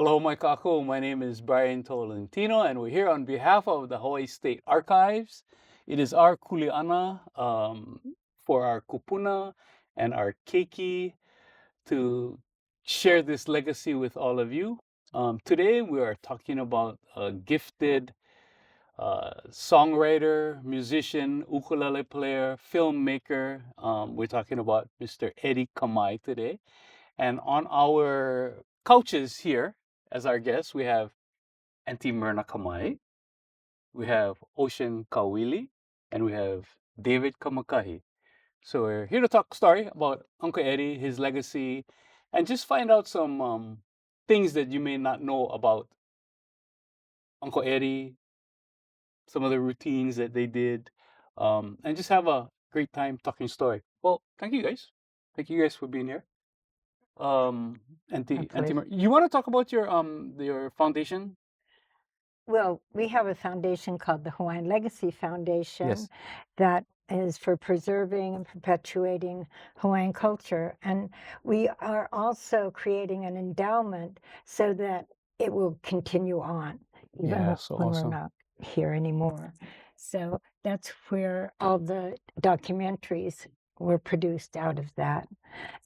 Aloha mai kākou. My name is Bryan Tolentino, and we're here on behalf of the Hawaiʻi State Archives. It is our kuleana for our kupuna and our keiki to share this legacy with all of you. Today we are talking about a gifted songwriter, musician, ukulele player, filmmaker. We're talking about Mr. Eddie Kamae today. And on our couches here, as our guests, we have Auntie Myrna Kamae, we have Ocean Kaowili, and we have David Kamakahi. So we're here to talk story about Uncle Eddie, his legacy, and just find out some things that you may not know about Uncle Eddie, some of the routines that they did, and just have a great time talking story. Well, thank you guys. Thank you guys for being here. Auntie, you want to talk about your foundation? Well, we have a foundation called the Hawaiian Legacy Foundation Yes. that is for preserving and perpetuating Hawaiian culture. And we are also creating an endowment so that it will continue on, even Yeah, so when awesome. we're not here anymore. So that's where all the documentaries were produced out of that.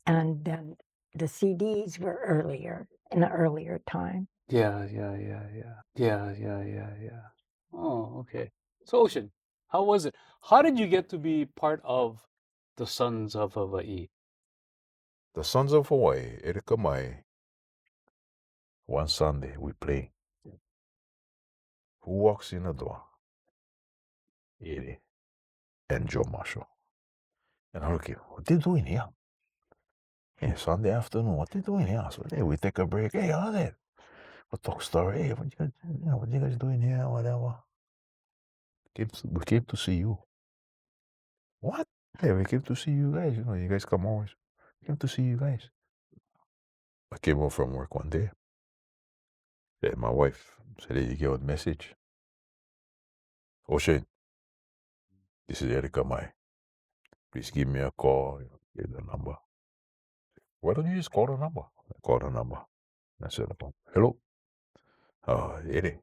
And then the CDs were earlier, in an earlier time. Yeah. Oh, okay. So Ocean, how was it? How did you get to be part of the Sons of Hawaii? The Sons of Hawaii, Eddie Kamae. One Sunday we play. Who walks in the door? Eddie and Joe Marshall. And I'm looking, what they doing here? Hey, Sunday afternoon, what they doing here? So hey, we take a break. Hey, how's it? We'll talk story. Hey, what you guys doing here? Whatever. We came to see you. What? Hey, we came to see you guys. You guys come always. We came to see you guys. I came home from work one day. And my wife said, hey, you get a message. Ocean, this is Eddie Kamae. Please give me a call. Give the number. Why don't you just call the number? I called the number. I said, hello. Eddie.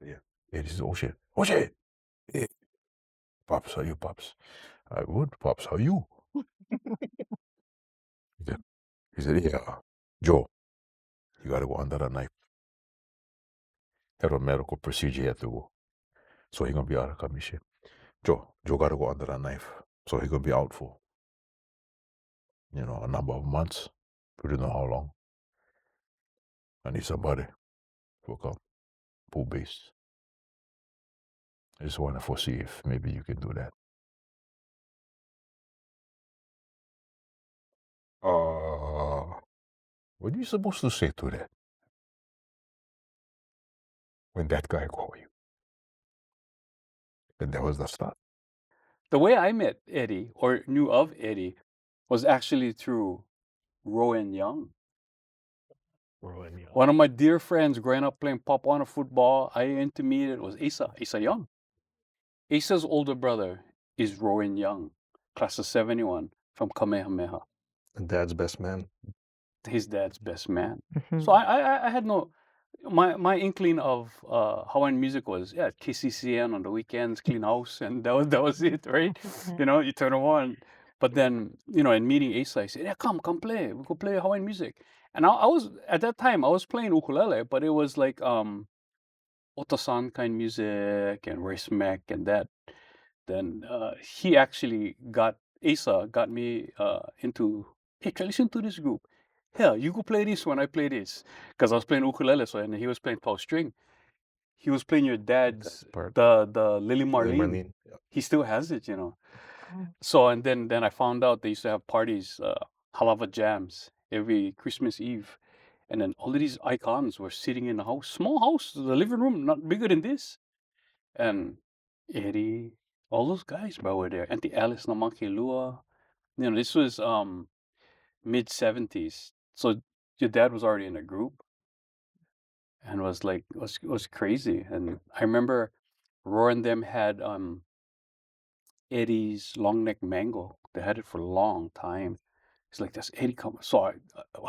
Yeah. Hey, this is Ocean. Ocean! Hey. Pops, how you, Pops? I would, Pops, how you? He said, yeah, Joe, you gotta go under the knife. Had a medical procedure he had to go. So he gonna be out of commission. Joe gotta go under the knife. So he gonna be out for, a number of months. We don't know how long. I need somebody to come, pull base. I just want to foresee if maybe you can do that. What are you supposed to say to that? When that guy called you. And that was the start. The way I met Eddie or knew of Eddie was actually through Rowan Young. One of my dear friends growing up playing pop on football, I intermediate was Asa Young. Asa's older brother is Rowan Young, class of 71 from Kamehameha. And Dad's best man. His dad's best man. Mhm. So I had my inkling of Hawaiian music was KCCN on the weekends, clean house, and that was it, right? You turn it on. But then in meeting Asa, I said, yeah, come play. We go play Hawaiian music. And I was at that time I was playing ukulele, but it was like Otasan kind music and Royce Mack and that. Then he actually Asa got me into, hey, try listen to this group. Hell, you go play this when I play this. Because I was playing ukulele, and he was playing 12 string. He was playing your dad's part. the Lily Marlene. Yeah. He still has it, So and then I found out they used to have parties, halava jams every Christmas Eve. And then all of these icons were sitting in the house, small house, the living room, not bigger than this. And Eddie, all those guys, bro, were there. Auntie Alice Namakelua. This was mid 70s. So your dad was already in a group and was like was crazy. And I remember Roar and them had Eddie's long neck mango. They had it for a long time. He's like, that's Eddie Kamae. So I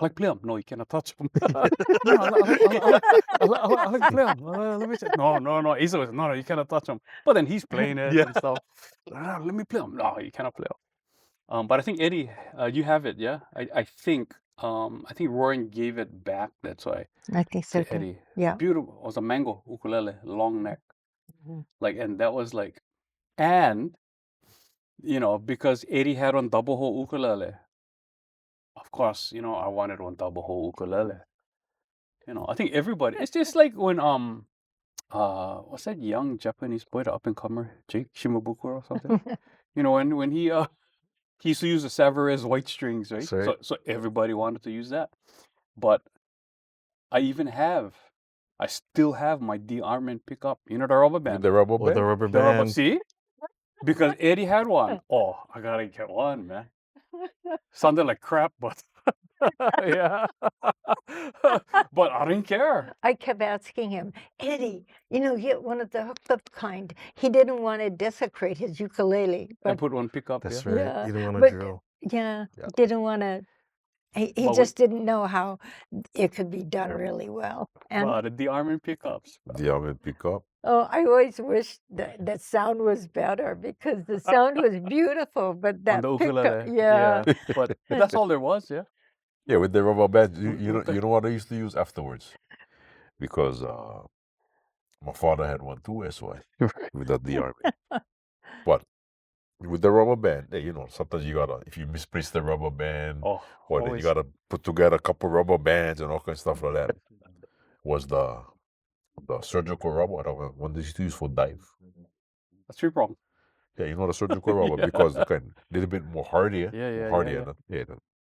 like play him. No, you cannot touch him. No, I like play him. Let me say, no. He's always, no, you cannot touch him. But then he's playing it and stuff. Let me play him. No, you cannot play him. But I think Eddie, you have it, yeah? I think Roaring gave it back. That's why I think so to too. Eddie. Yeah. Beautiful. It was a mango ukulele, long neck. Mhm. Like, and that was like, and, because Eddie had on double hole ukulele, of course, I wanted one double hole ukulele. I think everybody, it's just like when, what's that young Japanese boy, the up and comer, Jake Shimabukuro or something? When he used to use the Savarez white strings, right? That's right. So everybody wanted to use that. But I still have my D. Armin pickup, the rubber band. With the rubber With band? the rubber The rubber, band. see? Because Eddie had one. Oh, I gotta get one, man. Sounded like crap, but yeah. But I didn't care. I kept asking him, Eddie, get one of the hooked up kind. He didn't want to desecrate his ukulele, I but put one pickup. That's Yeah. right. Yeah, You didn't want but- to drill. yeah, Yeah. didn't want to. He But just didn't know how it could be done really well. And The D. Armin pickups. The oven pick up. I always wished that the sound was better because the sound was beautiful, but On that the pickup, ukulele. yeah. But that's all there was, yeah. Yeah, with the rubber band, you Okay. know what I used to use afterwards? Because my father had one too, SY, without the army. But with the rubber band, sometimes you gotta, if you misplace the rubber band, Oh, or then you always. gotta put together a couple rubber bands and all kinds of stuff like that. Was the surgical rubber, the one they used to use for dive. A three prong. Yeah, the surgical rubber Yeah. because the kind little bit more hardier. Yeah, more hardier. yeah.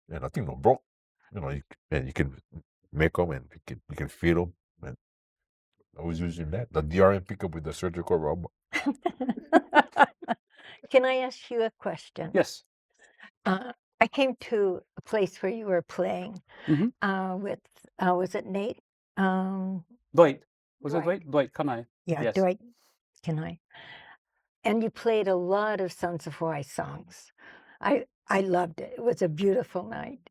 And I think no broke. You can make them and you can feel them. And I was using that, the DRM pickup with the surgical rubber. Can I ask you a question? Yes. I came to a place where you were playing Mhm. with, was it Nate? Dwight. Was it Dwight. Dwight? Dwight Kamae. Yeah, Yes. Dwight. Can I? And you played a lot of Sons of Hawaii songs. I loved it. It was a beautiful night.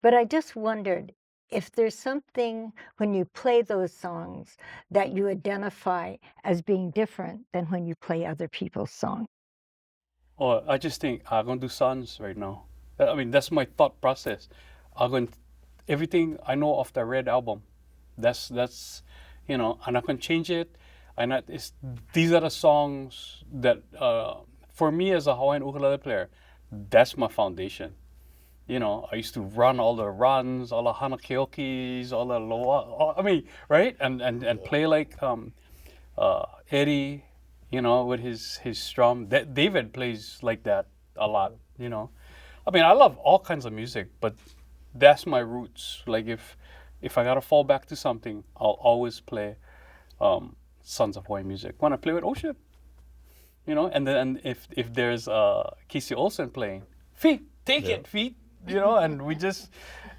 But I just wondered if there's something when you play those songs that you identify as being different than when you play other people's songs. Oh, I just think I'm gonna do Sons right now. I mean, that's my thought process. I'm going everything I know of the Red album. That's I'm not gonna change it. These are the songs that for me as a Hawaiian ukulele player, that's my foundation. I used to run all the runs, all the hanakeokis, all the loa. I mean, right? And play like Eddie, with his strum. David plays like that a lot. I mean, I love all kinds of music, but that's my roots. Like if I gotta fall back to something, I'll always play Sons of Hawaii music. When I play with Ocean, and then if there's Casey Olsen playing, feet, take it, feet, and we just,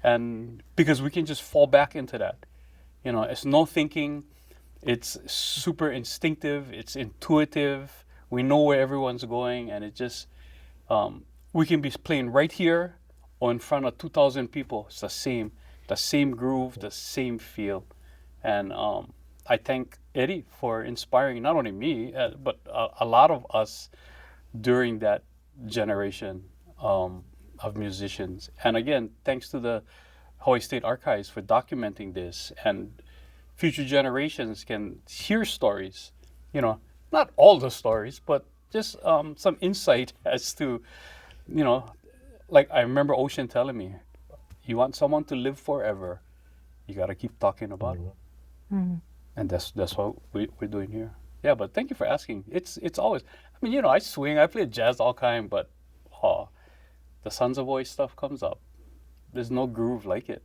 and because we can just fall back into that. It's no thinking, it's super instinctive, it's intuitive, we know where everyone's going, and it just, we can be playing right here or in front of 2,000 people. It's the same groove, the same feel. And I thank Eddie for inspiring not only me, but a lot of us during that generation of musicians. And again, thanks to the Hawaiʻi State Archives for documenting this, and future generations can hear stories. Not all the stories, but just some insight as to, like I remember Ocean telling me, you want someone to live forever, you got to keep talking about it. Mm. And that's what we're doing here. Yeah, but thank you for asking. It's always, I mean, I swing, I play jazz all kind, but the Sons of Hawaii stuff comes up. There's no groove like it.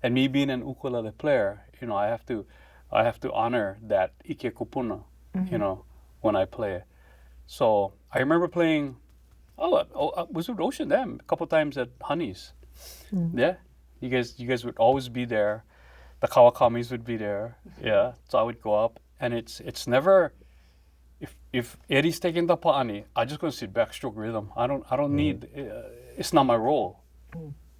And me being an ukulele player, I have to honor that ike kupuna, when I play. So I remember playing, was with Ocean a couple times at Honey's. Yeah, you guys would always be there. The Kawakamis would be there. Yeah, so I would go up, and it's never. If Eddie's taking the pa'ani, I just gonna sit back, stroke rhythm. I don't need. it's not my role,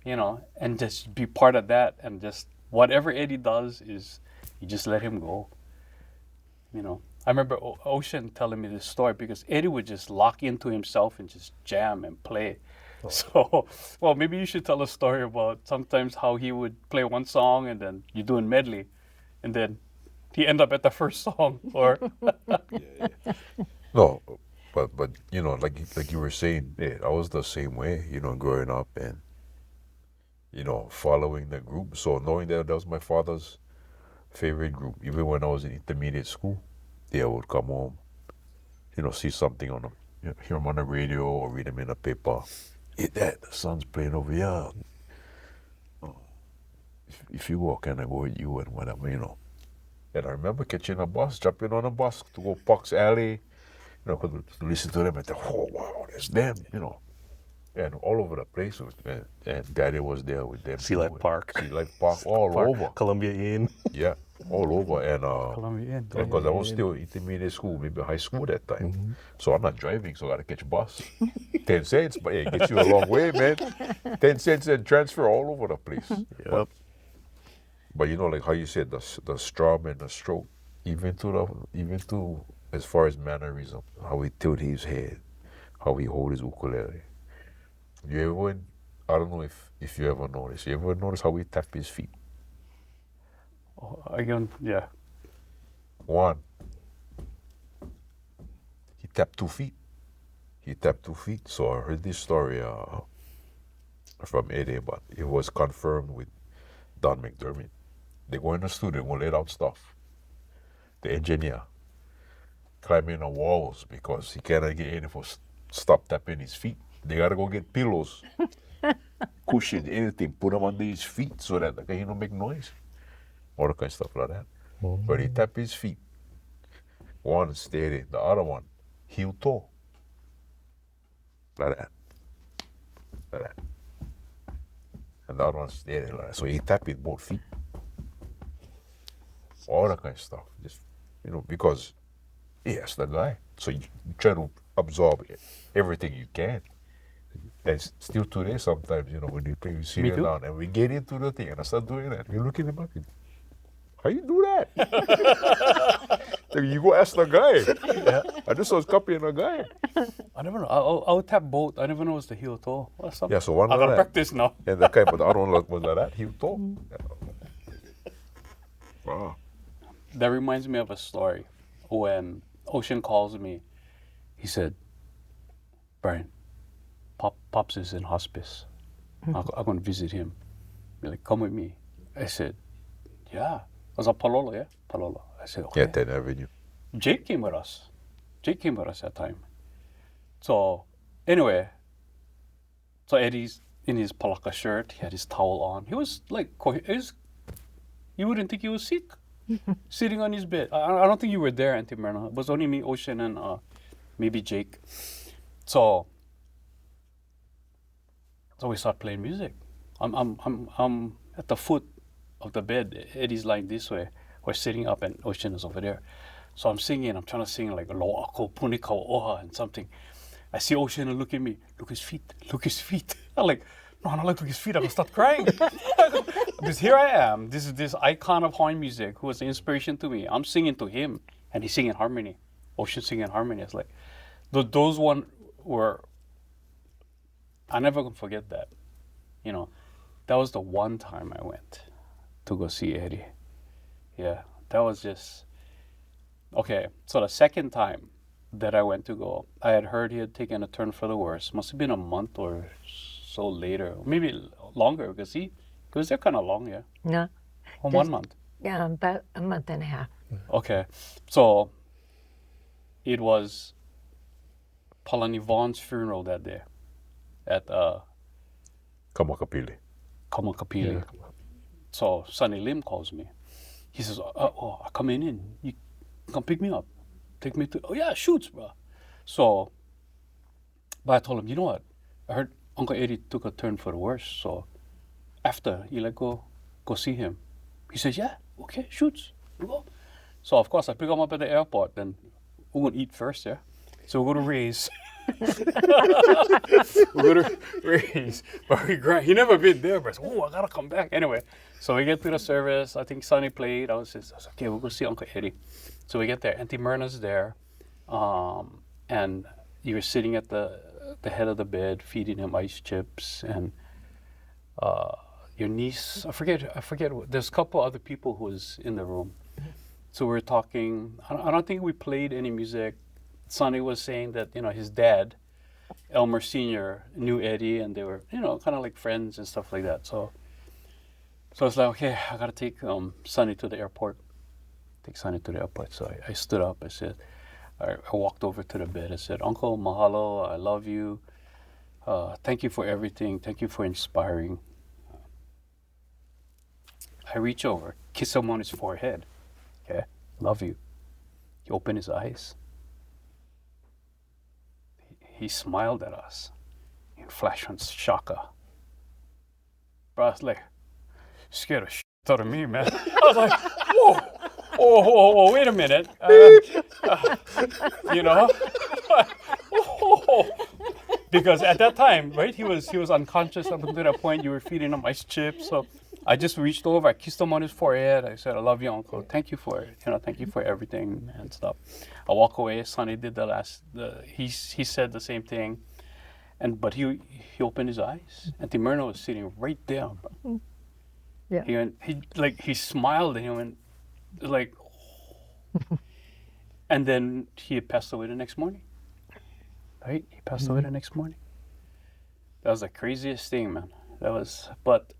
you know, and just be part of that, and just whatever Eddie does is you just let him go, you know. I remember Ocean telling me this story because Eddie would just lock into himself and just jam and play. So, well, maybe you should tell a story about sometimes how he would play one song and then you do a medley, and then he end up at the first song, or No, but you know, like you were saying, I was the same way, you know, growing up and, you know, following the group. So knowing that was my father's favorite group, even when I was in intermediate school, I would come home, you know, see something on hear him on the radio or read him in a paper. Hey, Dad, the son's playing over here. If you go, can I go with you and whatever, you know. And I remember catching a bus, jumping on a bus to go Parks Alley, you know, to listen to them and think, oh, wow, that's them, you know. And all over the place, and Daddy was there with them. Sea Life Park. Sea Life Park, all over. Columbia Inn. Yeah, all over. And Columbia. because I was still intermediate school, maybe high school that time. So I'm not driving, so I gotta catch a bus. 10 cents, but it gets you a long way, man. 10 cents and transfer all over the place. Yep. But you know, like how you said, the strum and the stroke, even to as far as mannerism, how he tilt his head, how he hold his ukulele. I don't know if you ever noticed. You ever notice how he tap his feet? Oh, again, yeah. One, he tapped 2 feet. So I heard this story from Eddie, but it was confirmed with Don McDermott. They go in the studio, go let out stuff. The engineer climbing the walls because he cannot get Eddie for stop tapping his feet. They gotta go get pillows, cushions, anything, put them under his feet so that he don't make noise. All the kind of stuff like that. But he tapped his feet. One steady, the other one heel toe. Like that. And the other one steady like that. So he tapped with both feet. All that kind of stuff. Just, you know, because that's the guy. So you try to absorb everything you can. And still today, sometimes, you know, when you play, we sit down and we get into the thing and I start doing that. You look in the back, how you do that? Like, you go ask the guy. I just was copying a guy. I never know. I would tap both. I never know it was the heel toe. Yeah, so one I was gotta that. practice now. And the guy, but the other one was like that, heel toe. Wow. That reminds me of a story. When Ocean calls me, he said, Bryan, Pops is in hospice. I'm going to visit him. Be like, come with me. I said, yeah. I was at Palolo, yeah? Palolo. I said, okay. Yeah, 10th Avenue. Jake came with us. That time. So, anyway, so Eddie's in his palaka shirt. He had his towel on. He was like, you wouldn't think he was sick. Sitting on his bed. I don't think you were there, Auntie Myrna. It was only me, Ocean, and maybe Jake. So we start playing music. I'm at the foot of the bed. Eddie's lying this way. We're sitting up and Ocean is over there. So I'm singing. I'm trying to sing like Lo Ako Punikau Oha and something. I see Ocean and look at me. Look his feet. I'm like, no, I'm not looking at his feet. I'm gonna start crying. Because here I am. This is this icon of Hawaiian music who was the inspiration to me. I'm singing to him and he's singing harmony. Ocean singing harmony. It's like those one were. I never can forget that. You know, that was the one time I went to go see Eddie. Yeah, that was just okay. So the second time that I went to go, I had heard he had taken a turn for the worse. Must have been a month or so later, maybe longer, because he was there kind of long, yeah. No. Or 1 month. Yeah, about a month and a half. Okay, so it was Palani Vaughn's funeral that day at Kamakapili. Kamakahi. So Sonny Lim calls me. He says, "Oh, I come in. You come pick me up, take me to." Oh yeah, shoots, bro. So, but I told him, you know what? I heard Uncle Eddie took a turn for the worse. So after you go see him. He says, yeah, okay, shoots. We go. So of course I pick him up at the airport. Then we're gonna eat first, yeah. So we're gonna raise. We're gonna raise. But he never been there, but oh, I gotta come back. Anyway, so we get to the service. I think Sonny played. I was okay, we'll go see Uncle Eddie. So we get there. Auntie Myrna's there. And you're sitting at the head of the bed, feeding him ice chips, and your niece, I forget, there's a couple other people who was in the room. So we're talking, I don't think we played any music. Sonny was saying that, his dad, Elmer Sr., knew Eddie, and they were, kind of like friends and stuff like that. So I was like, okay, I gotta take Sonny to the airport. So I stood up, I walked over to the bed. I said, Uncle, mahalo, I love you. Thank you for everything. Thank you for inspiring. I reach over, kiss him on his forehead. Okay, love you. He opened his eyes. He smiled at us. He flashed on shaka. Bro, I was like, scared the shit out of me, man. I was like, whoa. Oh, wait a minute. Because at that time, right, he was unconscious up until that point. You were feeding him ice chips. So I just reached over, I kissed him on his forehead. I said, I love you, Uncle. Thank you for it. Thank you for everything and stuff. I walk away. Sonny did he said the same thing. But he opened his eyes. Auntie Myrna was sitting right there. Yeah. He smiled and he went, like, and then he passed away the next morning. Right? He passed away the next morning. That was the craziest thing, man. But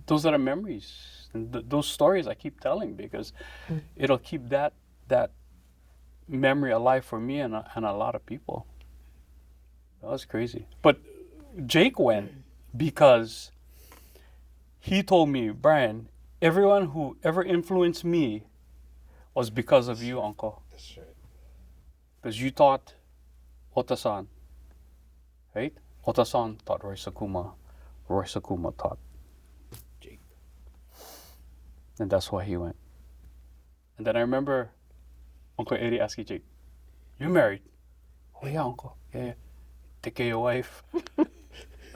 those are the memories and those stories I keep telling, because it'll keep that memory alive for me and a lot of people. That was crazy. But Jake went because he told me, Bryan, everyone who ever influenced me was because of you, Uncle. That's right. Because you taught Ota-san, right? Ota-san taught Roy Sakuma. Roy Sakuma taught Jake. And that's why he went. And then I remember Uncle Eddie asking Jake, you married? Oh yeah, Uncle. Yeah. Take care of your wife.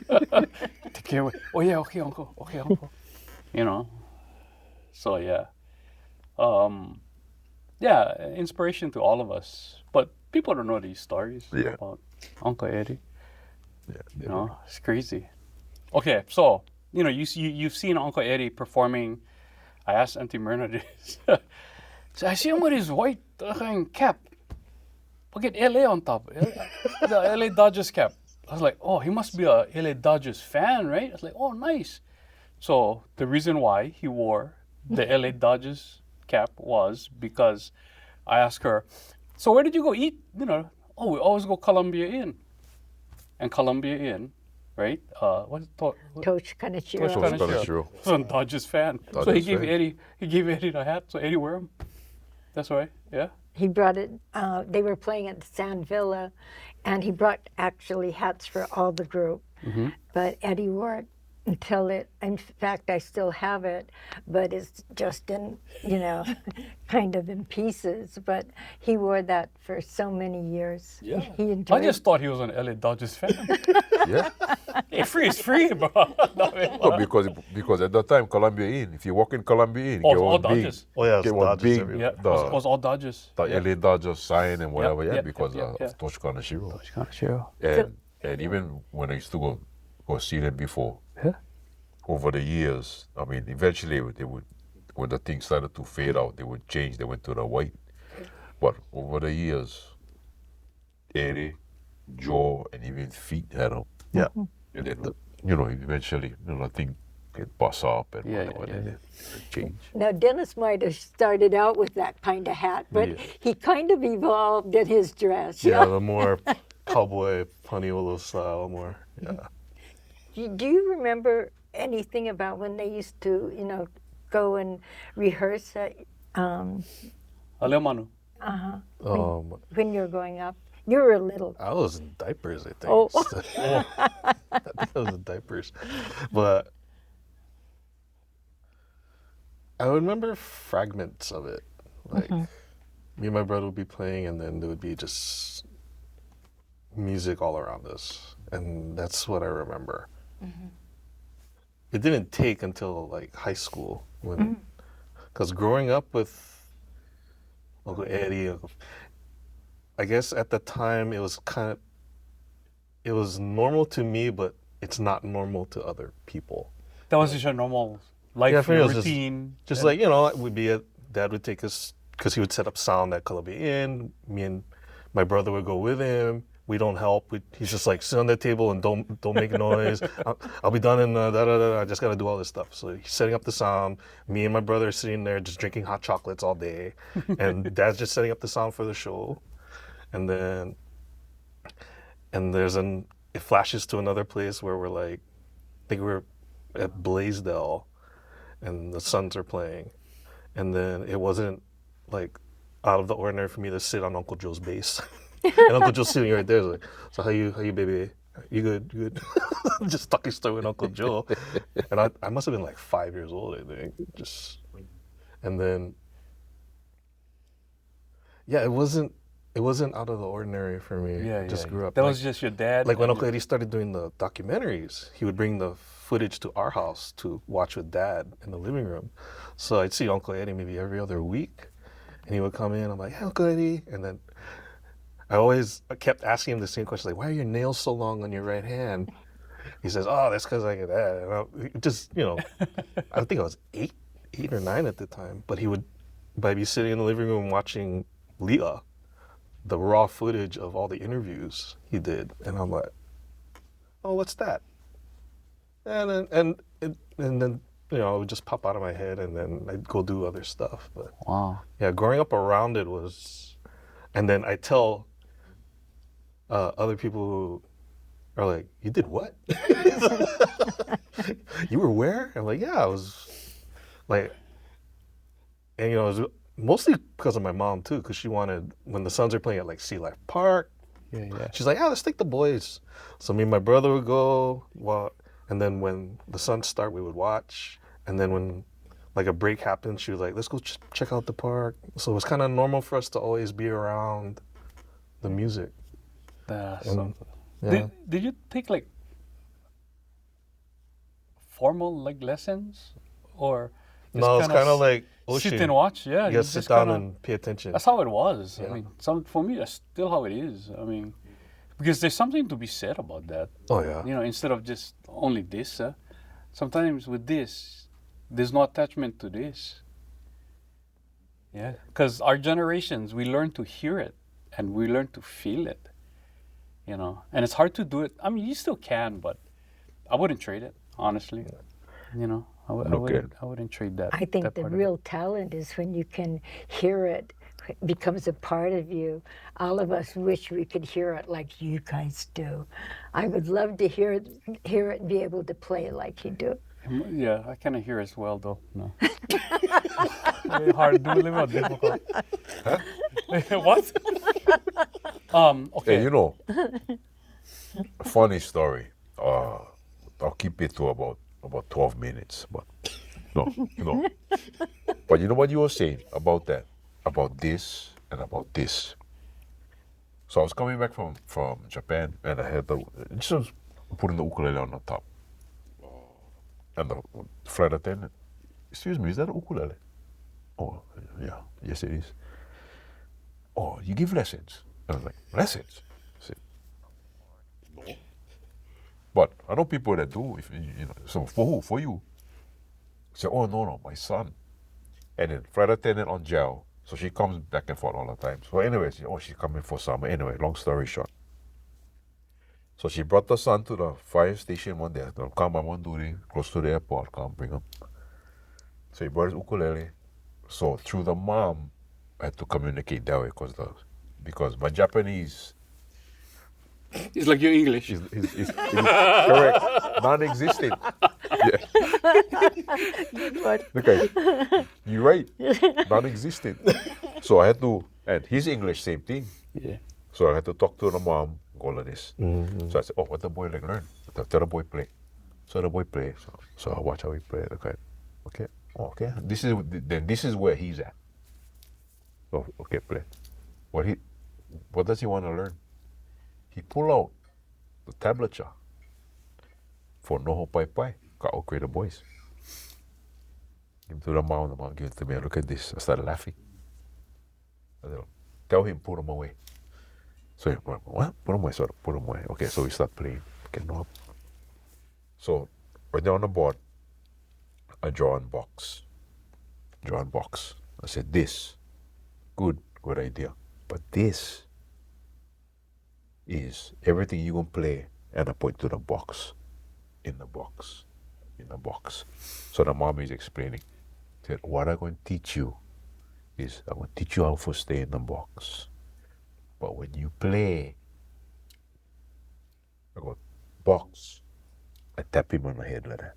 Take care of your wife. Oh yeah, okay, Uncle. Okay, Uncle. So yeah. Inspiration to all of us. But people don't know these stories about Uncle Eddie. Yeah. It's crazy. Okay, so you've seen Uncle Eddie performing. I asked Auntie Myrna this. So I see him with his white cap. Look at LA on top. The LA Dodgers cap. I was like, oh, he must be a LA Dodgers fan, right? I was like, oh, nice. So the reason why he wore the LA Dodgers cap was because I asked her, so where did you go eat? Oh, we always go Columbia Inn. And Columbia Inn, right? Coach Kaneshiro. Kaneshiro. Was a Dodgers fan. So he gave Eddie the hat, so Eddie wear them. That's right, yeah. He brought it, they were playing at the Sand Villa, and he brought actually hats for all the group. Mm-hmm. But Eddie wore it until in fact, I still have it, but it's just in, kind of in pieces. But he wore that for so many years. Yeah. He enjoyed I just thought he was an LA Dodgers fan. Yeah. Hey, free is free, bro. No, because at that time, Columbia Inn, if you walk in Columbia Inn, all Dodgers. Oh yeah, get it's one Dodgers big, everywhere. Yeah, it was all Dodgers. the LA Dodgers sign and whatever, because yeah. of Coach Kaneshiro. Sure. And even when I used to go see them before, Yeah. over the years, I mean, eventually they would, when the things started to fade out, they would change. They went to the white. But over the years, Eddie, Joe, and even Feet had them. Yeah. And then, eventually, the thing get bust up and whatever, and then it change. Now, Dennis might have started out with that kind of hat, but he kind of evolved in his dress. Yeah, the more cowboy Paniolo style, more. Yeah. Do you remember anything about when they used to, go and rehearse at, Alemanu. when you were growing up? You were little. I was in diapers, I think. Oh. I think I was in diapers. But I remember fragments of it. Like, me and my brother would be playing, and then there would be just music all around us, and that's what I remember. It didn't take until like high school when, because growing up with Uncle Eddie, I guess at the time it was normal to me, but it's not normal to other people. That was just a normal life for me, it was routine. Just and- like, Dad would take us, because he would set up sound at Columbia Inn. Me and my brother would go with him. We don't help. He's just like, sit on the table and don't make noise. I'll be done in I just got to do all this stuff. So he's setting up the sound. Me and my brother are sitting there just drinking hot chocolates all day. And Dad's just setting up the sound for the show. And then, it flashes to another place where we're like, I think we're at Blaisdell and the Suns are playing. And then it wasn't like out of the ordinary for me to sit on Uncle Joe's bass. And Uncle Joe's sitting right there, like, so how you baby? You good? You good? Just talking story with Uncle Joe. And I must have been like 5 years old, I think. And then, yeah, it wasn't out of the ordinary for me. Grew up. That was just your dad. Like when Uncle Eddie started doing the documentaries, he would bring the footage to our house to watch with Dad in the living room. So I'd see Uncle Eddie maybe every other week, and he would come in. I'm like, hey, Uncle Eddie, and then I kept asking him the same question, like, why are your nails so long on your right hand? He says, oh, that's because I get that. And I think I was eight or nine at the time, but I'd be sitting in the living room watching Leah, the raw footage of all the interviews he did, and I'm like, oh, what's that? And then it would just pop out of my head, and then I'd go do other stuff. But Wow. yeah, growing up around it was, and then I tell other people who are like, you did what? You were where? I'm like, yeah, I was like, and it was mostly because of my mom too, because she wanted, when the Suns are playing at like Sea Life Park, she's like, let's take the boys. So me and my brother would go, and then when the Suns start, we would watch. And then when like a break happened, she was like, let's go check out the park. So it was kind of normal for us to always be around the music. Did you take like formal like lessons, or No, it's kind of like sit and watch? Yeah, you gotta sit down and pay attention. That's how it was. Yeah. I mean, for me, that's still how it is. I mean, because there's something to be said about that. Oh yeah. Instead of just only this. Sometimes with this, there's no attachment to this. Yeah, because our generations, we learn to hear it and we learn to feel it. And it's hard to do it. I mean, you still can, but I wouldn't trade it, honestly. I wouldn't trade that. I think that the part of real talent is when you can hear it, it becomes a part of you. All of us wish we could hear it like you guys do. I would love to hear it and be able to play like you do. Yeah, I kind of hear as well, though. No. Very hard to live out difficult. Huh? What? Okay. Hey, a funny story. I'll keep it to about 12 minutes, but no. But you know what you were saying about that, about this and about this. So I was coming back from Japan, and I had just putting the ukulele on the top. And the flight attendant, excuse me, is that an ukulele? Oh, yeah, yes it is. Oh, you give lessons? I was like, lessons? I said, no. But I know people that do, so for who? For you? I said, oh, no, my son. And then flight attendant on jail, so she comes back and forth all the time. So anyway, she's coming for summer. Anyway, long story short. So she brought the son to the fire station one day. They'll come on one duty, close to the airport, come bring him. So he brought his ukulele. So through the mom, I had to communicate that way because my Japanese It's like your English. is correct, non-existent. Yeah. Okay, you're right, non-existent. So I had to, and his English, same thing. Yeah. So I had to talk to the mom, go like this. Mm-hmm. So I said, oh, what the boy like learn? Tell the boy play. So the boy play. So I watch how he play. Okay. This is where he's at. Oh, okay, play. What does he want to learn? he pulled out the tablature for Noho Pai Pai, Ka'okwe the boys. Give it to the mom gave it to me. Look at this. I started laughing. I said, tell him, put them away. So he went, what? Put them away. So put them away. Okay, so we start playing. Okay, no. So right there on the board, I draw on box. I said, this, good idea. But this is everything you're going to play, and I point to the box, in the box. So the mom is explaining. Said, what I'm going to teach you is I'm going to teach you how to stay in the box. But when you play, I go, box. I tap him on the head like that.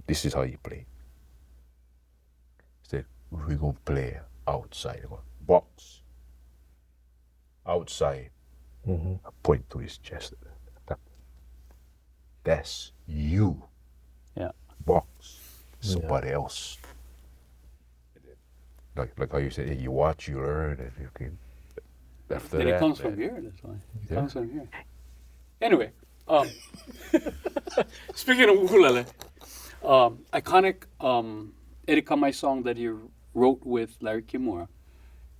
This is how you play. He said, we're going to play outside. I go, box. Outside. I point to his chest. That's you. Yeah. Box. Somebody else. Like how you said, you watch, you learn, and you can. After Then that, it comes from here. That's why. It Yeah. comes from here. Anyway, speaking of ukulele, iconic Eddie Kamae song that he wrote with Larry Kimura.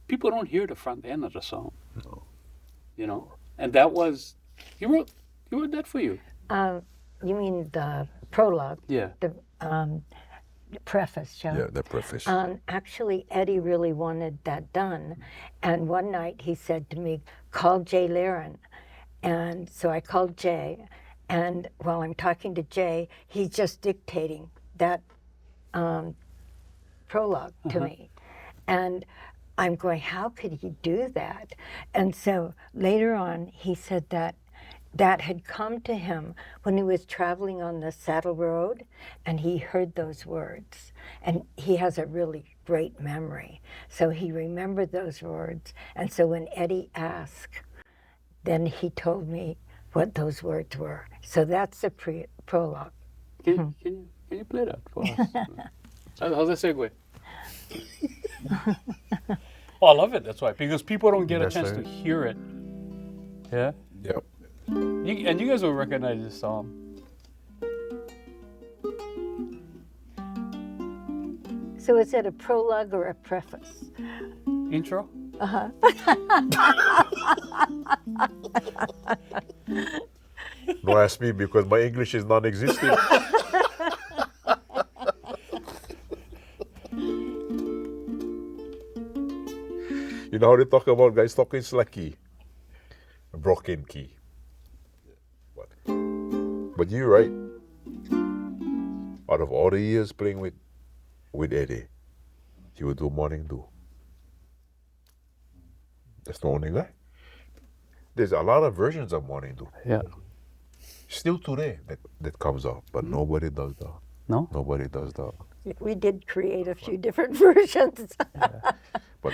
People don't hear the front end of the song. No. You know, and that was he wrote that for you. You mean the prologue? Yeah. The preface, Joe? Yeah, the preface. Actually, Eddie really wanted that done. And one night he said to me, call Jay Laren. And so I called Jay. And while I'm talking to Jay, he's just dictating that prologue to me. And I'm going, how could he do that? And so later on, he said that had come to him when he was traveling on the Saddle Road, and he heard those words. And he has a really great memory. So he remembered those words. And so when Eddie asked, then he told me what those words were. So that's the prologue. Can you play that for us? How's that segue? Oh, I love it. That's why, because people don't get a chance to hear it. Yeah. Yep. And you guys will recognize this song. So is it a prologue or a preface? Intro. Don't ask me because my English is non-existent. You know how they talk about guys talking slack key, a broken key. But you're right. Out of all the years playing with Eddie, he would do Morning Dew. That's the only guy. There's a lot of versions of Morning Dew. Yeah. Still today that comes out, but nobody does that. No. Nobody does that. We did create a few different versions. But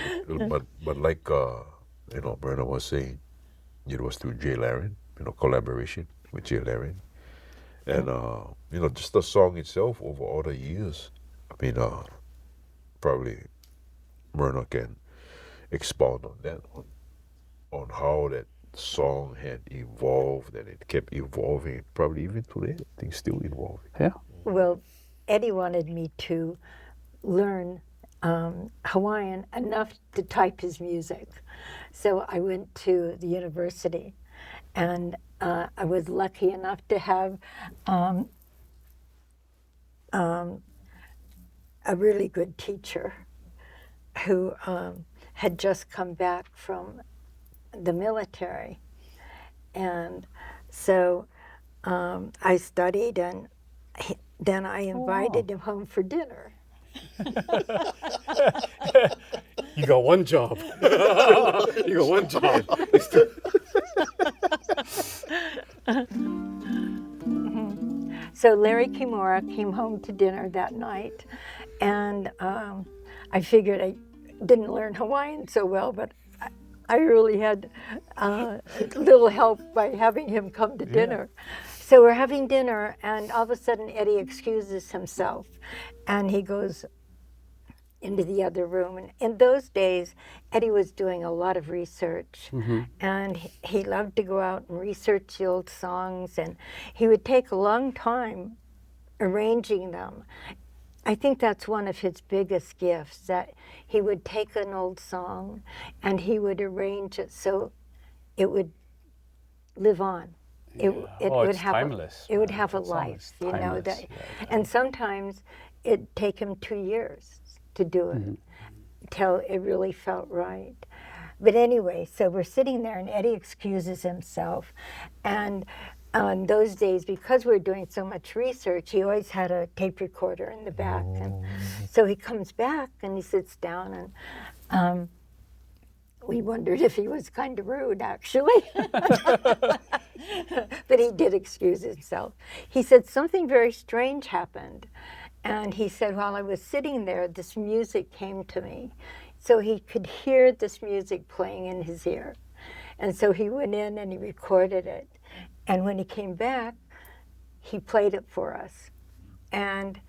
like Myrna was saying, it was through Jay Laren, collaboration with Jay Laren. And just the song itself over all the years. I mean, probably Myrna can expound on that, on how that song had evolved and it kept evolving. Probably even today, things still evolving. Yeah. Well, Eddie wanted me to learn Hawaiian enough to type his music. So I went to the university, and I was lucky enough to have a really good teacher who had just come back from the military. And so I studied, and then I invited him home for dinner. You got one job. You got one job. So Larry Kimura came home to dinner that night, and I figured I didn't learn Hawaiian so well, but I really had a little help by having him come to dinner. So we're having dinner, and all of a sudden Eddie excuses himself, and he goes into the other room. And in those days, Eddie was doing a lot of research, and he loved to go out and research the old songs, and he would take a long time arranging them. I think that's one of his biggest gifts, that he would take an old song and he would arrange it so it would live on. It would it's have timeless. it would have a That song life, is you know. timeless. That, and sometimes it'd take him 2 years to do it until it really felt right. But anyway, so we're sitting there, and Eddie excuses himself, and on those days, because we were doing so much research, he always had a tape recorder in the back. And so he comes back and he sits down, and we wondered if he was kind of rude, actually. But he did excuse himself. He said something very strange happened. And he said, while I was sitting there, this music came to me. So he could hear this music playing in his ear. And so he went in and he recorded it. And when he came back, he played it for us. And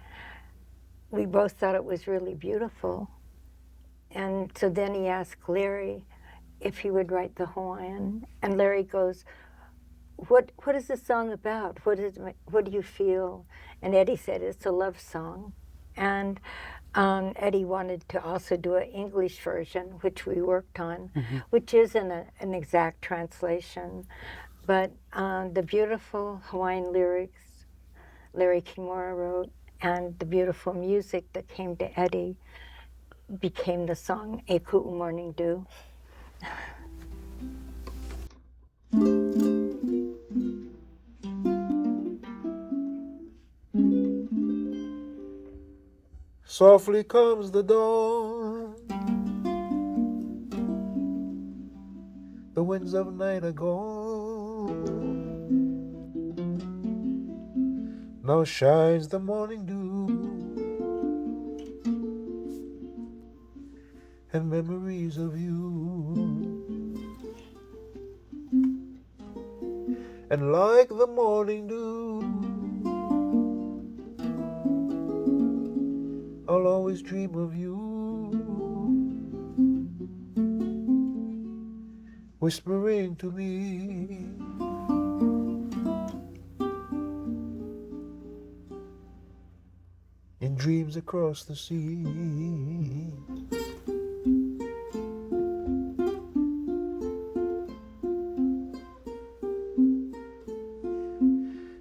we both thought it was really beautiful. And so then he asked Larry if he would write the Hawaiian. And Larry goes, what is the song about? What do you feel? And Eddie said, it's a love song. And Eddie wanted to also do an English version, which we worked on, which isn't an exact translation. But the beautiful Hawaiian lyrics Larry Kimura wrote, and the beautiful music that came to Eddie became the song E Ku'u Morning Dew. Softly comes the dawn, the winds of night are gone. Now shines the morning dew, and memories of you. And like the morning dew, I'll always dream of you, whispering to me, in dreams across the sea.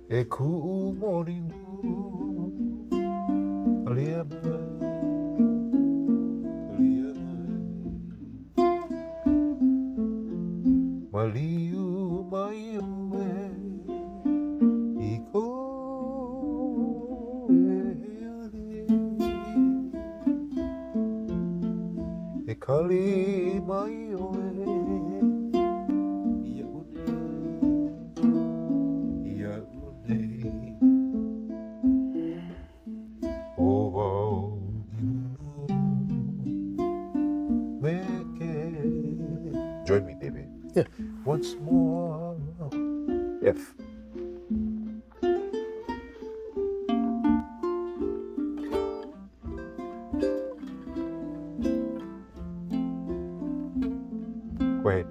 E ku'u morning dew, aliana. Maliu mai ome I ko e kali mai ome Ia une O wau meke. Join me, David. Yeah. Once more, F. Go ahead.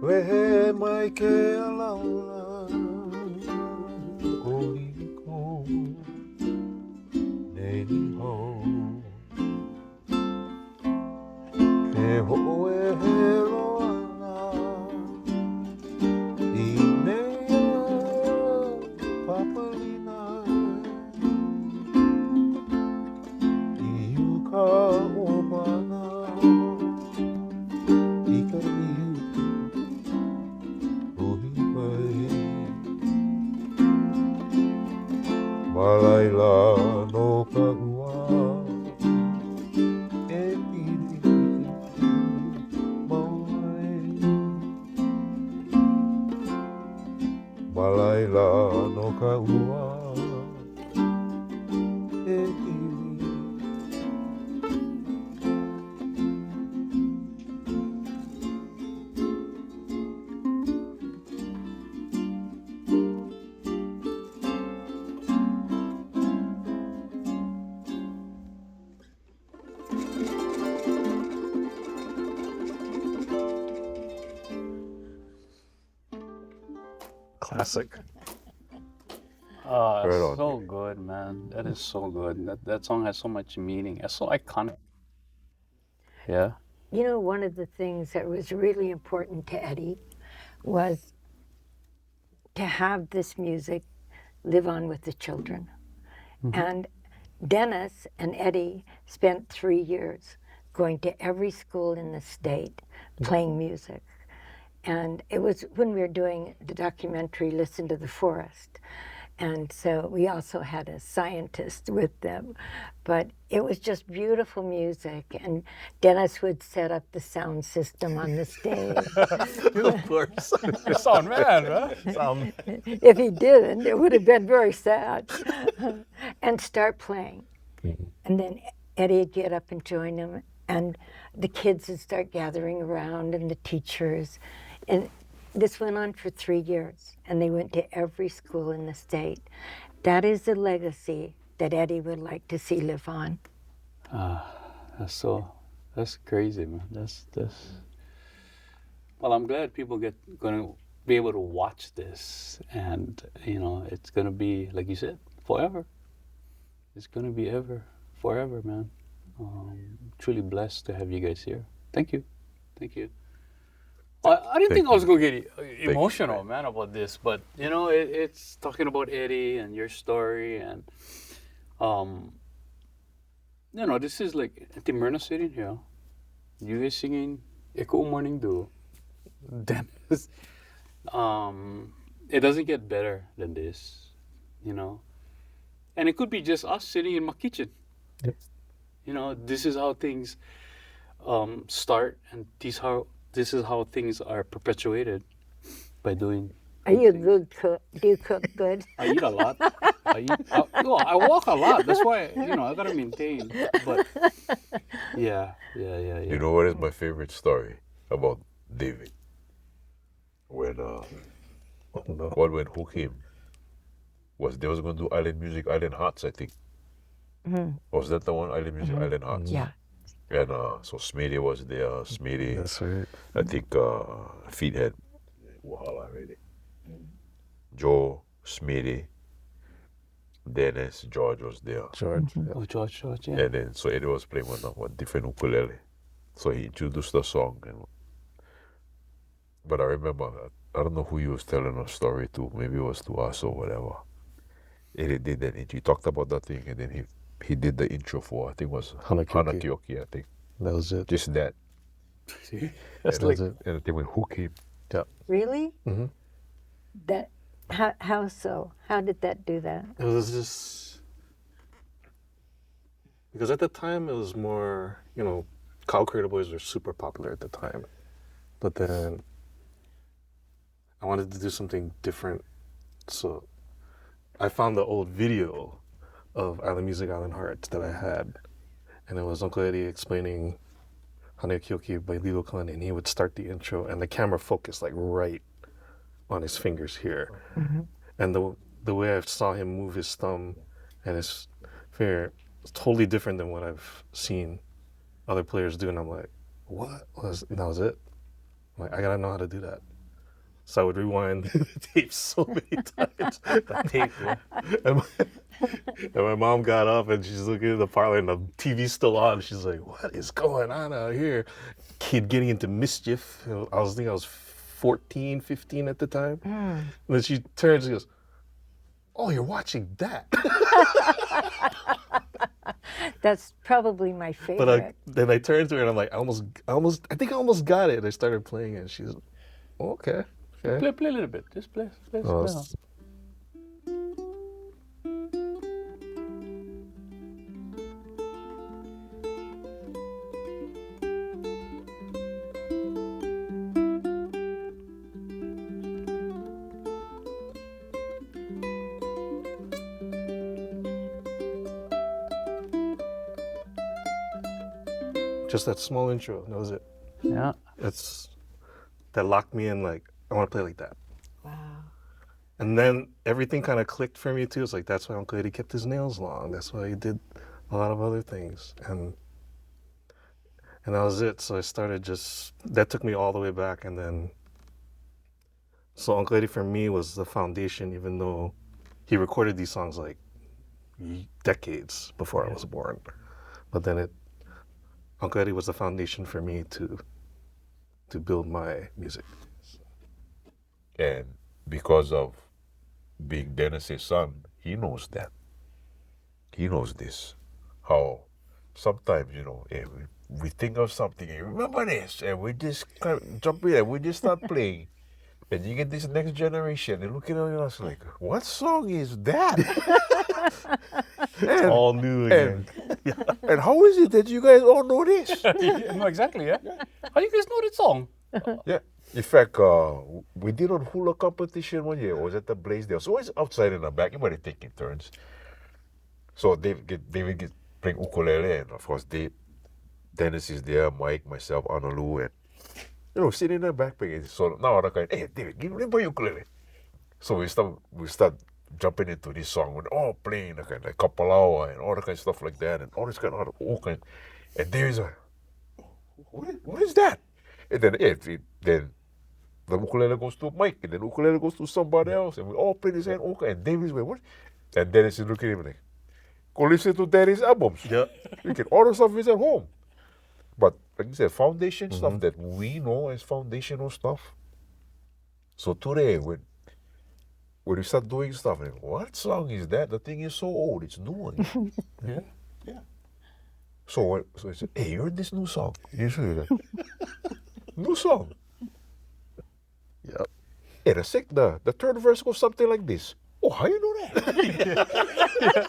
Wehe mai ke alauna Oliko Nei ni ho Ke hoe he roana I nea papalina I uka o mana I ka iu Ohi mai Classic. Oh, Right on. so good, man. That is so good. That song has so much meaning. It's so iconic. Yeah. You know, one of the things that was really important to Eddie was to have this music live on with the children. And Dennis and Eddie spent 3 years going to every school in the state playing music. And it was when we were doing the documentary Listen to the Forest. And so we also had a scientist with them. But it was just beautiful music. And Dennis would set up the sound system on the stage. Of course. Sound man, right? If he didn't, it would have been very sad. And start playing. And then Eddie would get up and join him. And the kids would start gathering around and the teachers. And this went on for 3 years, and they went to every school in the state. That is the legacy that Eddie would like to see live on. That's crazy, man. That's. Well, I'm glad people gonna be able to watch this, and it's gonna be, like you said, forever. It's gonna be forever, man. Truly blessed to have you guys here. Thank you. I didn't think I was going to get emotional, man, about this, but it's talking about Eddie and your story, and this is like the Myrna sitting here, you guys singing Echo Morning Dew. Dennis, it doesn't get better than this, and it could be just us sitting in my kitchen. Yep. This is how things start, and this is how things are perpetuated by doing. Are you a good cook? Do you cook good? I eat a lot. I walk a lot. That's why I gotta maintain. But yeah. You know what is my favorite story about David? When when who came? They was going to do Island Music, Island Hearts, I think. Was that the one, Island Music, Island Hearts? Yeah. And so Smitty was there. Smitty, That's right. I think Feethead, Wahala already. Joe, Smitty, Dennis, George was there. George. Oh, George, yeah. And then so Eddie was playing one different ukulele. So he introduced the song. But I remember, I don't know who he was telling a story to. Maybe it was to us or whatever. Eddie did that. He talked about that thing, and then he did the intro for, I think it was Hanakioki, I think. That was it. Just that. See? That's like- and I think when who came. Really? Mhm. That how so? How did that do that? It was just because at the time it was more, Cow Cradle Boys were super popular at the time. But then I wanted to do something different. So I found the old video of Island Music, Island Hearts that I had. And it was Uncle Eddie explaining Hanakioki by Lilo Khan, and he would start the intro, and the camera focused like right on his fingers here. And the way I saw him move his thumb and his finger was totally different than what I've seen other players do. And I'm like, and that was it. I'm like, I gotta know how to do that. So I would rewind the tape so many times. The tape, yeah. And my mom got up and she's looking at the parlor and the TV's still on. She's like, what is going on out here? Kid getting into mischief. I was 14, 15 at the time. And then she turns and goes, oh, you're watching that. That's probably my favorite. But then I turned to her and I'm like, I think I almost got it. And I started playing it and she's like, oh, okay. Play a little bit. Just play. Oh, just that small intro. That was it. Yeah. That locked me in. Like, I want to play like that. Wow. And then everything kind of clicked for me too. It's like, that's why Uncle Eddie kept his nails long. That's why he did a lot of other things. And that was it. So I started that took me all the way back. And then So Uncle Eddie for me was the foundation, even though he recorded these songs like decades before I was born. But then Uncle Eddie was the foundation for me to build my music. And because of being Dennis's son, he knows that. He knows this. How sometimes, we think of something, and remember this, and we just kind of jump in and we just start playing. And you get this next generation, they're looking at us like, what song is that? It's all new again. And how is it that you guys all know this? No, exactly, yeah. How you guys know that song? Yeah. In fact, we did a hula competition one year. It was at the Blaisdell. So it's outside in the back. Everybody taking turns. So David get playing ukulele, and of course Dennis is there, Mike, myself, Honolulu, and sitting in the back playing. So now other guy, hey David, give me your ukulele. So we start jumping into this song. We're all playing like kapalawa and all that kind of stuff like that, and all this kind of old and David's like, what is that? And then then the ukulele goes to Mike, and then the ukulele goes to somebody else, and we all play this and David's like, what? And Dennis is looking at him like, go listen to Daddy's albums. Yeah. You can order stuff is at home. But like you said, foundation stuff that we know as foundational stuff. So today, when we start doing stuff, like, what song is that? The thing is so old, it's new again. Yeah. So he said, hey, you heard this new song? You heard that? New song. Yep. Yeah, the third verse goes something like this. Oh, how you know that?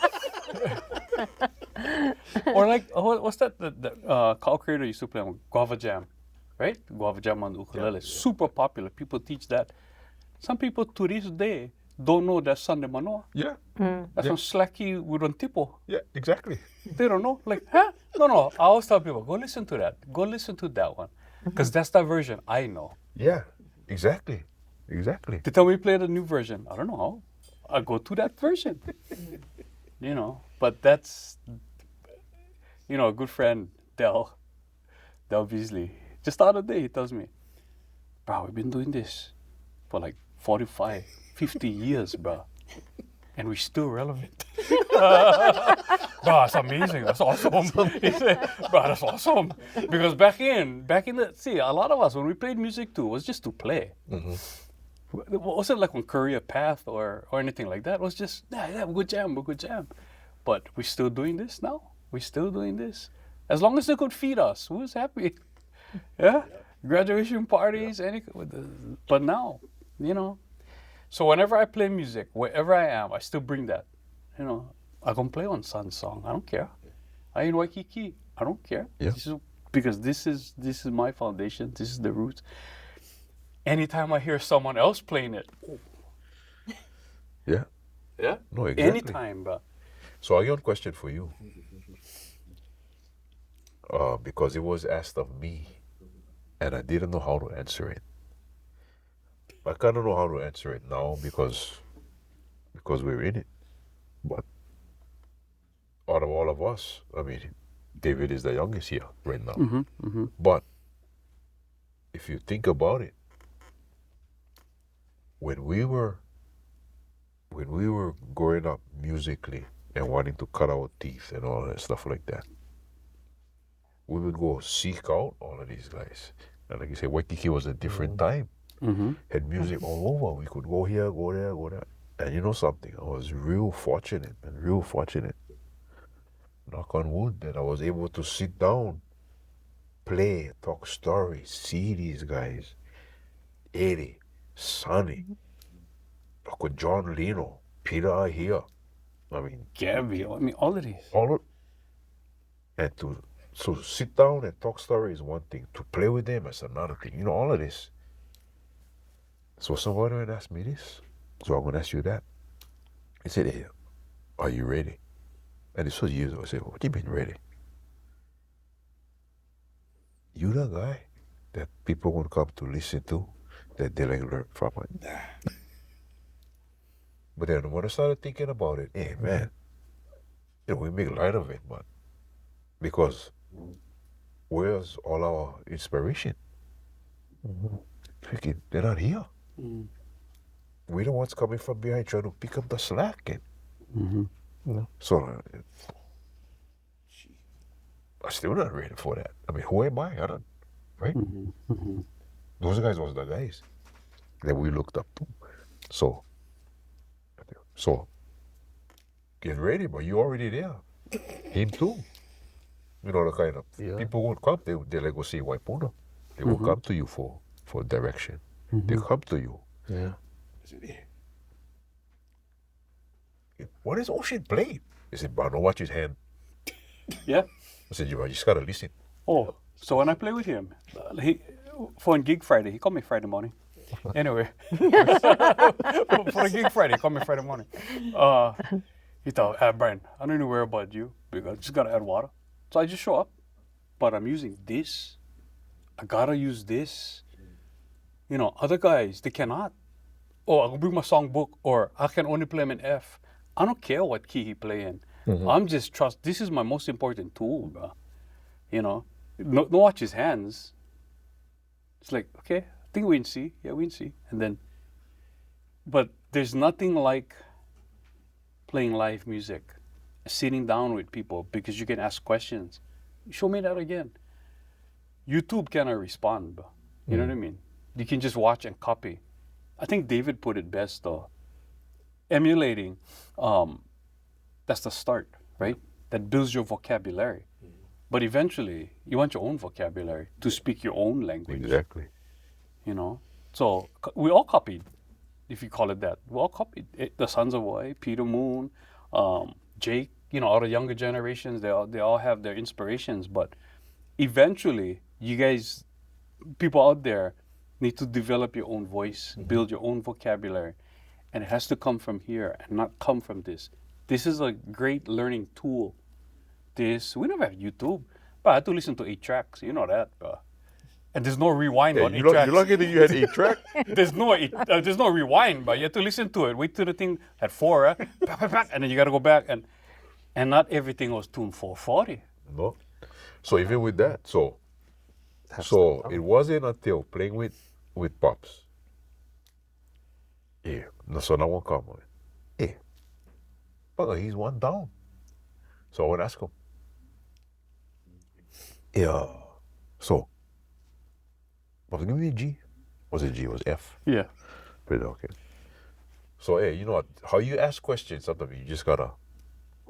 Or like, what's that? The Carl Creator used to play on Guava Jam, right? Guava Jam on the ukulele. Super popular. People teach that. Some people to this day don't know that Sunday Manoa. Yeah. That's on Slacky with on Tipo. Yeah, exactly. They don't know. Like, huh? No. I always tell people, go listen to that. Go listen to that one. Because that's the version I know. Yeah, exactly. Exactly. They tell me play the new version. I don't know how. I go to that version. But that's, a good friend, Del Beasley. Just the other day, he tells me, bro, we've been doing this for like 45, 50 years, bro. And we're still relevant. Bro, that's amazing. That's awesome. He said, bro, that's awesome. Because back in a lot of us, when we played music too, it was just to play. It wasn't like on career path or anything like that. It was just, we're good jam. But we're still doing this now. We're still doing this. As long as they could feed us, who's happy? Yeah? Graduation parties, but now, So whenever I play music, wherever I am, I still bring that. I can play on Sun's song. I don't care. I in Waikiki. I don't care. Yeah. Because this is my foundation. This is the roots. Anytime I hear someone else playing it. Yeah. Yeah? No, exactly. Anytime, bro. So I got a question for you. Because it was asked of me, and I didn't know how to answer it. I kind of know how to answer it now because we're in it. But out of all of us, I mean, David is the youngest here right now. But if you think about it, when we were growing up musically and wanting to cut our teeth and all that stuff like that, we would go seek out all of these guys. And like you say, Waikiki was a different time. Had music all over. We could go here, go there, go there. And you know something? I was real fortunate, knock on wood, that I was able to sit down, play, talk stories, see these guys. Eddie, Sonny, Uncle John Lino, Peter Ahia. I mean, Gabby, all of these. And to sit down and talk story is one thing. To play with them is another thing. All of this. So somebody would ask me this. So I'm going to ask you that. He said, hey, are you ready? And this was years ago. I said, what do you mean ready? You the guy that people want to come to listen to, that they like learn from. Nah. But then when I started thinking about it, hey man, we make light of it, but because where's all our inspiration? They're not here. we're the ones coming from behind trying to pick up the slack. Mm-hmm. So I'm still not ready for that. I mean, who am I? I don't, right? Mm-hmm. Mm-hmm. Those guys was the guys that we looked up to. So get ready, but you already there. Him too. You know, the kind of people won't come. They like go see Waipuna. They won't come to you for direction. They come to you. Yeah. I said, what is Ocean playing? He said, Bruno, watch his hand. Yeah. I said, you just gotta listen. Oh, so when I play with him, for a gig Friday, he called me Friday morning. Anyway, for a gig Friday, he called me Friday morning. He thought, Brian, I don't need to worry about you because I just gotta add water. So I just show up, but I'm using this. I gotta use this. You know, other guys, they cannot. Oh, I'll bring my songbook, or I can only play him in F. I don't care what key he play in. I'm just this is my most important tool, bro. You know, no watch his hands. It's like, okay, I think we can see. Yeah, we can see. And then, but there's nothing like playing live music, sitting down with people because you can ask questions. Show me that again. YouTube cannot respond, bro. You know what I mean? You can just watch and copy. I think David put it best though. Emulating, that's the start, right? That builds your vocabulary. But eventually, you want your own vocabulary to speak your own language. Exactly. You know? So we all copied, if you call it that. We all copied the Sons of Hawaii, Peter Moon, Jake, you know, all the younger generations, they all have their inspirations. But eventually, you guys, people out there, need to develop your own voice, build your own vocabulary. And it has to come from here and not come from this. This is a great learning tool. We never have YouTube, but I had to listen to 8 tracks. You know that, bro. And there's no rewind on 8 tracks. You're lucky that you had 8 track. There's no rewind, but you have to listen to it. Wait till the thing at 4, and then you got to go back. And not everything was tuned 440. No. So even with that, so it wasn't until playing with Pops. Yeah, so now one come on. Hey, but he's one down. So I would ask him. Yeah. So, Pops, give me a G. Was it G? It was F. Yeah. But okay. So hey, you know what? How you ask questions, sometimes you just gotta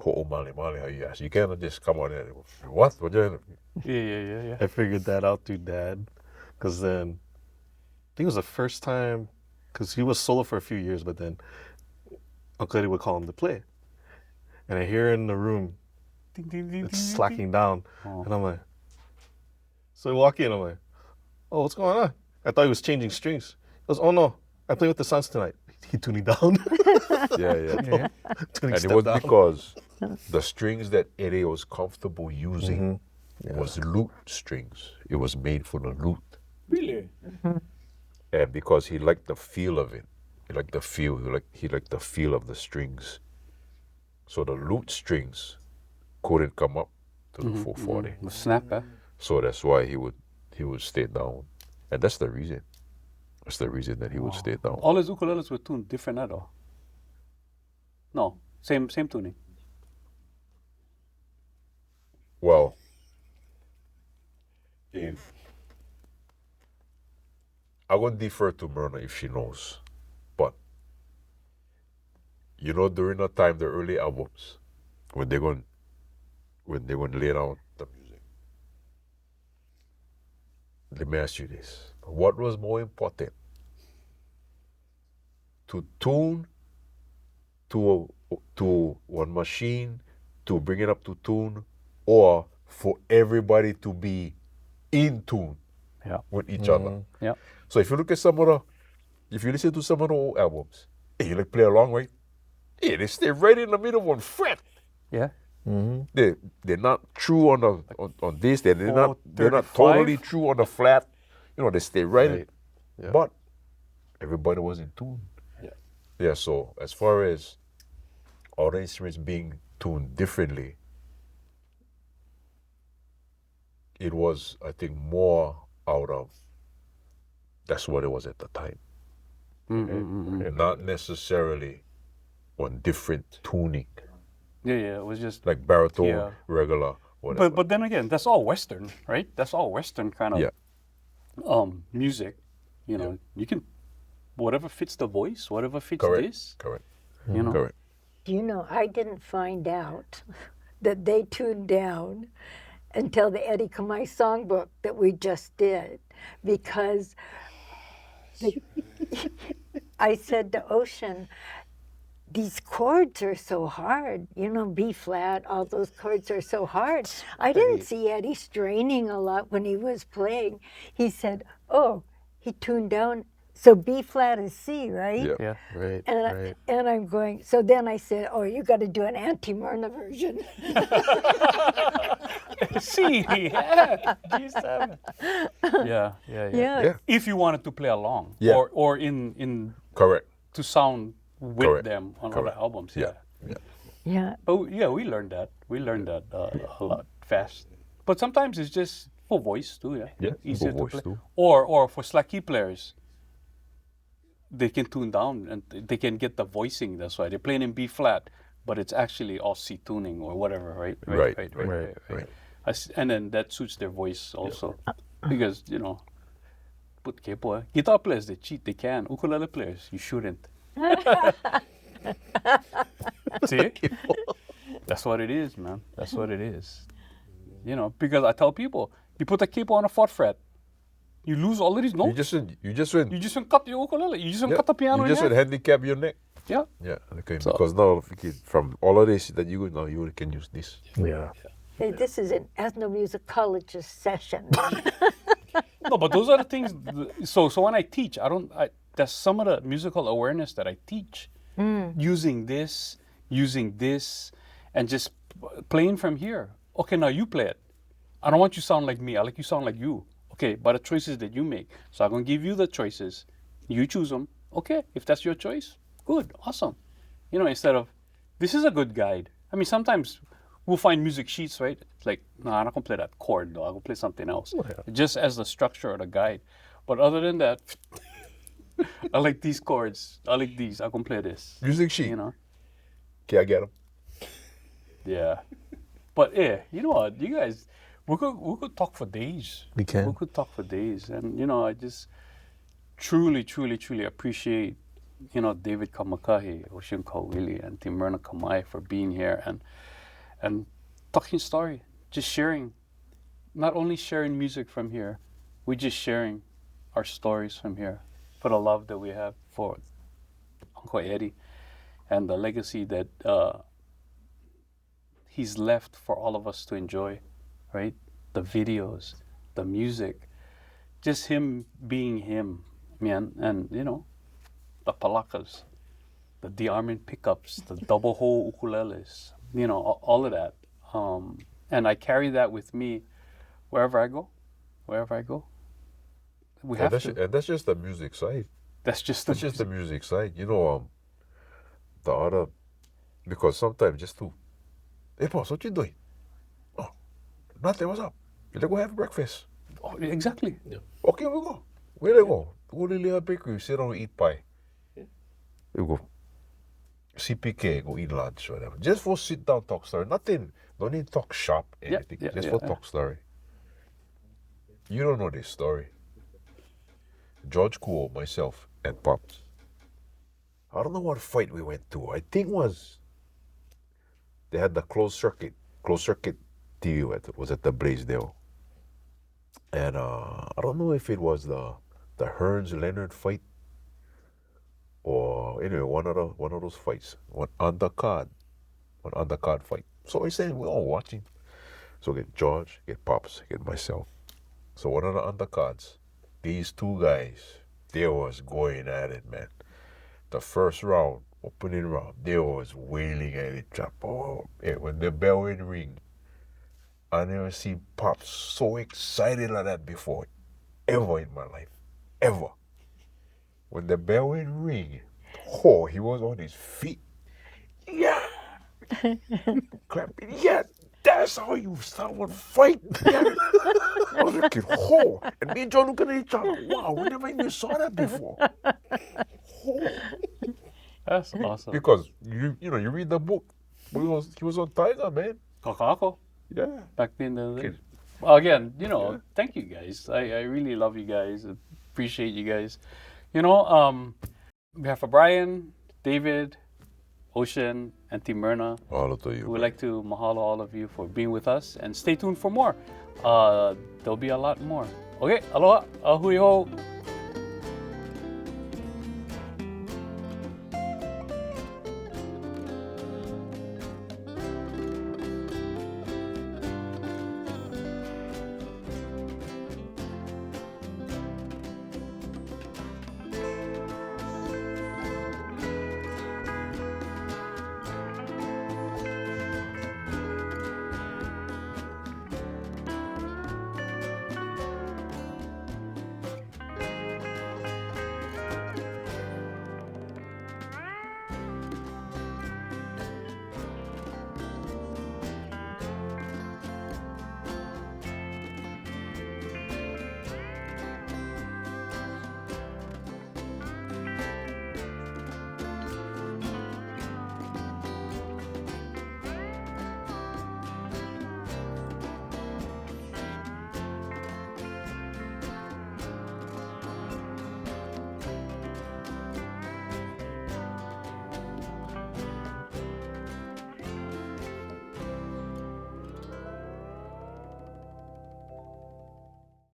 male how you ask. You cannot just come on and what? What you? Yeah. I figured that out through Dad, because then I think it was the first time, because he was solo for a few years, but then Uncle Eddie would call him to play, and I hear in the room it's slacking down, and I'm like, so I walk in, I'm like, oh, what's going on? I thought he was changing strings. He goes, oh no, I play with the Suns tonight. He tuned me down. Yeah. And it was because the strings that Eddie was comfortable using was lute strings. It was made for the lute. Really? And because he liked the feel of it, he liked the feel. He liked the feel of the strings. So the lute strings couldn't come up to the 440. Snap, eh? So that's why he would stay down, and that's the reason. That's the reason that he would stay down. All his ukuleles were tuned different at all. No, same tuning. Well, I'm gonna defer to Myrna if she knows, but you know, during the time, the early albums, when they're going to lay down the music, let me ask you this: what was more important, to tune to one machine to bring it up to tune, or for everybody to be in tune with each other? Yeah. So if you look at if you listen to some of the old albums, hey, you like play along, right? Hey, they stay right in the middle of one fret. Yeah. They're not true on this. They're not 35. totally true on the flat. You know, they stay right. Yeah. But everybody was in tune. Yeah. Yeah. So as far as all the instruments being tuned differently, it was, I think, more out of that's what it was at the time. and not necessarily on different tuning, Yeah, it was just like baritone, Yeah. regular, whatever. But then again, that's all Western, right? That's all Western kind of music. You know, you can whatever fits the voice, whatever fits Correct. this. Correct. You know, Correct. You know, I didn't find out that they tuned down until the Eddie Kamae songbook that we just did, because I said to Ocean, these chords are so hard, you know, B flat, all those chords are so hard. I didn't see Eddie straining a lot when he was playing. He said, oh, he tuned down. So B flat is C, right? Yeah. yeah. Right. And, right. and I'm going, so then I said, oh, you got to do an anti-Myrna version. See, yeah, G7. Yeah. Yeah. If you wanted to play along, Yeah. or in Correct. to sound with Correct. them on Correct. other albums. Yeah. Yeah. But yeah, we learned that. We learned that a lot fast. But sometimes it's just for voice too. Yeah. Yeah, Easier for to voice play. too. Or for slacky players, they can tune down and they can get the voicing. That's why they're playing in B flat, but it's actually all C tuning or whatever, right? Right. And then that suits their voice also, because you know, put kepoa. Guitar players they cheat, they can. Ukulele players you shouldn't. See, that's what it is, man. That's what it is. You know, because I tell people, you put a capo on a 4th fret, you lose all of these notes. You just went. You just cut your ukulele. You just cut the piano. You just in went half. handicap your neck. Yeah. Yeah. Okay. So- Because now from all of this that you now you can use this. Yeah. Hey, this is an ethnomusicologist session. No, but those are the things. So when I teach, that's some of the musical awareness that I teach. Using this, and just playing from here. Okay, now you play it. I don't want you to sound like me. I like you to sound like you. Okay, by the choices that you make. So I'm gonna give you the choices. You choose them. Okay, if that's your choice, good, awesome. You know, instead of, this is a good guide. I mean, sometimes we'll find music sheets, right? It's like, no, I'm not gonna play that chord though. I'm gonna play something else. Just as the structure or the guide. But other than that, I like these chords. I like these. I can play this. Music sheet. You know? Can I get them? Yeah. But yeah, you know what? You guys, we could talk for days. We can. We could talk for days. And, you know, I just truly appreciate, you know, David Kamakahi, Ocean Kaowili, and Myrna Kamae for being here and talking story, just sharing. Not only sharing music from here, we're just sharing our stories from here for the love that we have for Uncle Eddie and the legacy that he's left for all of us to enjoy, right? The videos, the music, just him being him, man. And, you know, the palakas, the de-arming pickups, the double hole ukuleles, you know, all of that. And I carry that with me wherever I go. We have to. And that's just the music side. That's just the music side. You know, the other, because sometimes just to, hey boss, what you doing? Oh, nothing, what's up? You let's go have breakfast. Oh, exactly. Yeah. Okay, we go. Where they go? Go to the bakery, sit down and eat pie. You go. CPK, go eat lunch, whatever. Just for sit down, talk story. Nothing. Don't need to talk shop, anything. Just for talk story. You don't know this story. George Kuo, myself, and Pops. I don't know what fight we went to. I think they had the closed circuit TV was at the Blaisdell. And I don't know if it was the Hearns Leonard fight or anyway one of those fights, one undercard fight. So I said we're all watching. So get George, get Pops, get myself. So one of the undercards, these two guys, they was going at it, man. The first round, opening round, they was wailing at each other. Oh, when the bell went ring, I never seen Pops so excited like that before, ever in my life, ever. When the bell went ring, oh, he was on his feet. Yeah, clapping. Yeah, that's how you start one fight. Yeah. I was looking, oh, and me and John looking at each other. Wow, we never even saw that before. That's awesome. Because you read the book. He was on Tiger, man. Kakako. Yeah. Back in the day. Okay. Well, again, thank you guys. I really love you guys. Appreciate you guys. On behalf of Brian, David, Ocean, and Team Myrna, All to you. we'd like to mahalo all of you for being with us, and stay tuned for more. There'll be a lot more. Okay, aloha, ahui ho.